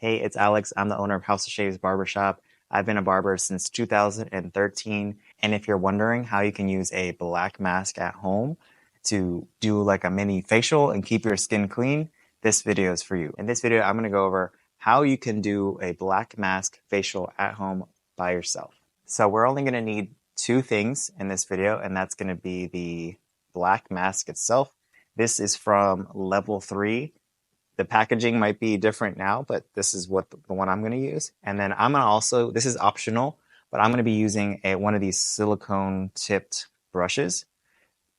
Hey, it's Alex. I'm the owner of House of Shaves Barbershop. I've been a barber since 2013. And if you're wondering how you can use a black mask at home to do like a mini facial and keep your skin clean, this video is for you. In this video, I'm going to go over how you can do a black mask facial at home by yourself. So we're only going to need two things in this video, and that's going to be the black mask itself. This is from Level 3. The packaging might be different now, but this is what the one I'm going to use. And then I'm going to also, this is optional, but I'm going to be using one of these silicone tipped brushes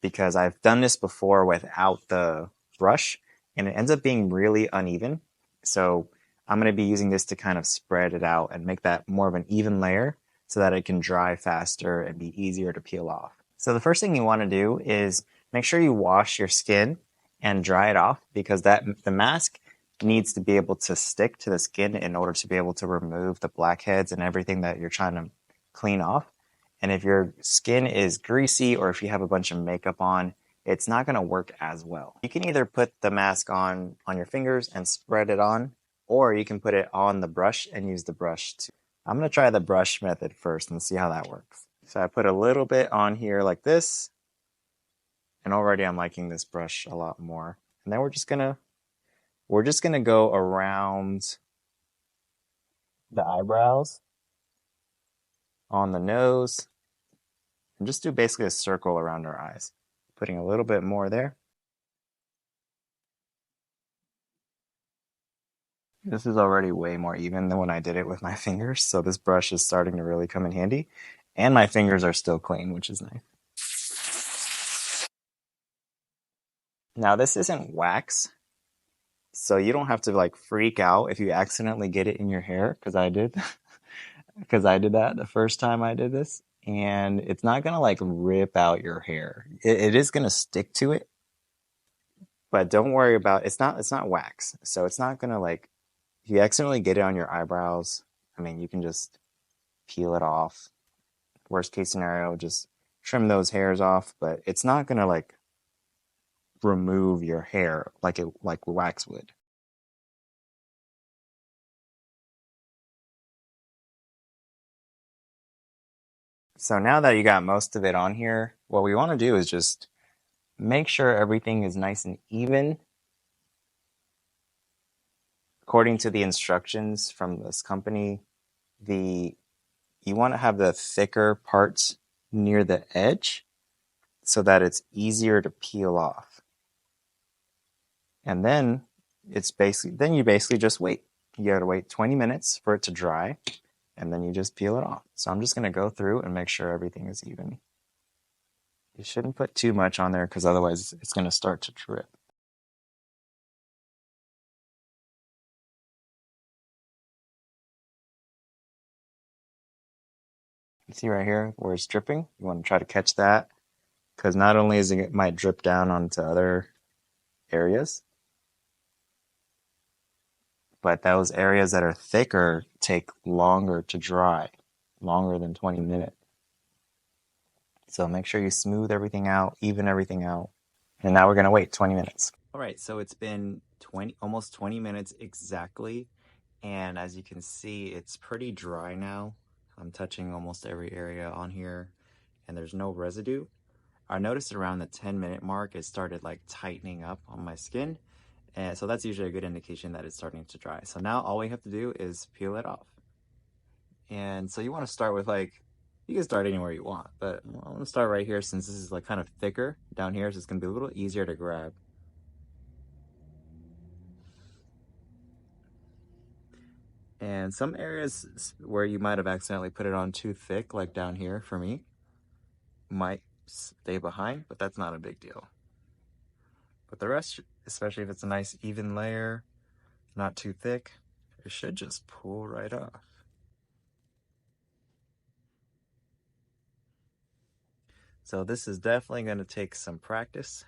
because I've done this before without the brush and it ends up being really uneven. So I'm going to be using this to kind of spread it out and make that more of an even layer so that it can dry faster and be easier to peel off. So the first thing you want to do is make sure you wash your skin and dry it off because the mask needs to be able to stick to the skin in order to be able to remove the blackheads and everything that you're trying to clean off. And if your skin is greasy or if you have a bunch of makeup on, it's not going to work as well. You can either put the mask on your fingers and spread it on, or you can put it on the brush and use the brush too. I'm going to try the brush method first and see how that works. So I put a little bit on here like this. And already I'm liking this brush a lot more. And then we're just gonna go around the eyebrows, on the nose, and just do basically a circle around our eyes. Putting a little bit more there. This is already way more even than when I did it with my fingers, so this brush is starting to really come in handy. And my fingers are still clean, which is nice. Now this isn't wax, so you don't have to like freak out if you accidentally get it in your hair, because I did. Because I did that the first time I did this, and it's not gonna like rip out your hair. It is gonna stick to it, but don't worry about it's not wax, so it's not gonna like if you accidentally get it on your eyebrows. I mean, you can just peel it off. Worst case scenario, just trim those hairs off, but it's not gonna like remove your hair like wax would. So now that you got most of it on here, what we want to do is just make sure everything is nice and even. According to the instructions from this company, you want to have the thicker parts near the edge so that it's easier to peel off. And then you basically just wait. You gotta wait 20 minutes for it to dry, and then you just peel it off. So I'm just gonna go through and make sure everything is even. You shouldn't put too much on there because otherwise it's gonna start to drip. You see right here where it's dripping? You want to try to catch that because not only it might drip down onto other areas, but those areas that are thicker take longer to dry, longer than 20 minutes. So make sure you smooth everything out, even everything out. And now we're gonna wait 20 minutes. All right, so it's been almost 20 minutes exactly. And as you can see, it's pretty dry now. I'm touching almost every area on here and there's no residue. I noticed around the 10-minute mark, it started like tightening up on my skin. And so that's usually a good indication that it's starting to dry. So now all we have to do is peel it off. And so you want to start with you can start anywhere you want, but I'm going to start right here since this is like kind of thicker down here, so it's going to be a little easier to grab. And some areas where you might have accidentally put it on too thick, like down here for me, might stay behind, but that's not a big deal. But the rest, especially if it's a nice even layer, not too thick, it should just pull right off. So this is definitely going to take some practice.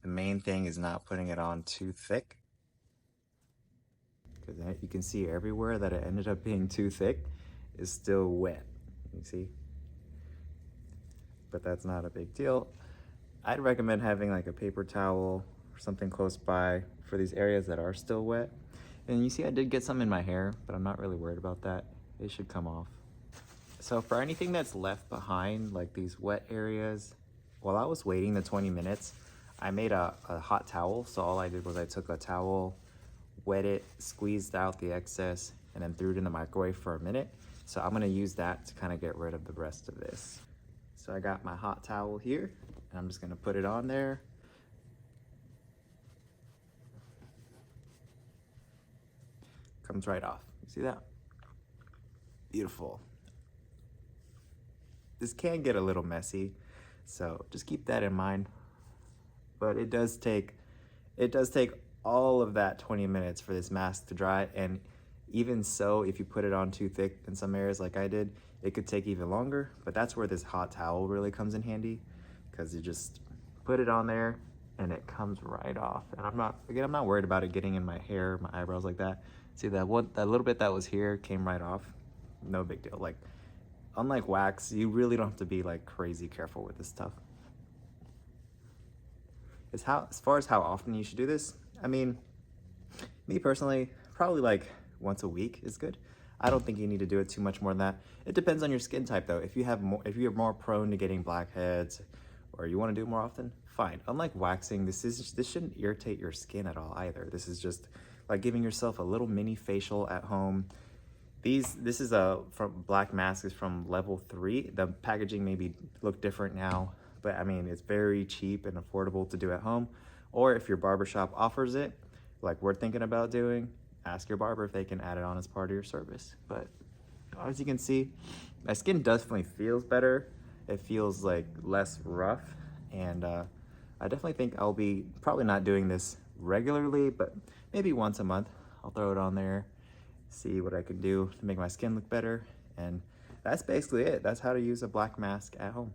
The main thing is not putting it on too thick, because you can see everywhere that it ended up being too thick is still wet. You see? But that's not a big deal. I'd recommend having like a paper towel or something close by for these areas that are still wet. And you see I did get some in my hair, but I'm not really worried about that. It should come off. So for anything that's left behind, like these wet areas, while I was waiting the 20 minutes, I made a hot towel. So all I did was I took a towel, wet it, squeezed out the excess, and then threw it in the microwave for a minute. So I'm gonna use that to kind of get rid of the rest of this. So I got my hot towel here, and I'm just gonna put it on there. Comes right off. You see that? Beautiful. This can get a little messy, so just keep that in mind. But it does take all of that 20 minutes for this mask to dry, and even so, if you put it on too thick in some areas like I did, it could take even longer. But that's where this hot towel really comes in handy, because you just put it on there and it comes right off. And I'm not worried about it getting in my hair, my eyebrows like that. See that little bit that was here came right off. No big deal. Like, unlike wax, you really don't have to be like crazy careful with this stuff. As far as how often you should do this, I mean, me personally, probably like once a week is good. I don't think you need to do it too much more than that. It depends on your skin type though. If you're more prone to getting blackheads, or you want to do it more often, fine. Unlike waxing, this shouldn't irritate your skin at all either. This is just like giving yourself a little mini facial at home. This is from Black Mask is from level 3. The packaging maybe look different now, but I mean, it's very cheap and affordable to do at home. Or if your barbershop offers it, like we're thinking about doing, ask your barber if they can add it on as part of your service. But as you can see, my skin definitely feels better. It feels like less rough, and I definitely think I'll be probably not doing this regularly, but maybe once a month I'll throw it on there, see what I can do to make my skin look better. And that's basically it. That's how to use a black mask at home.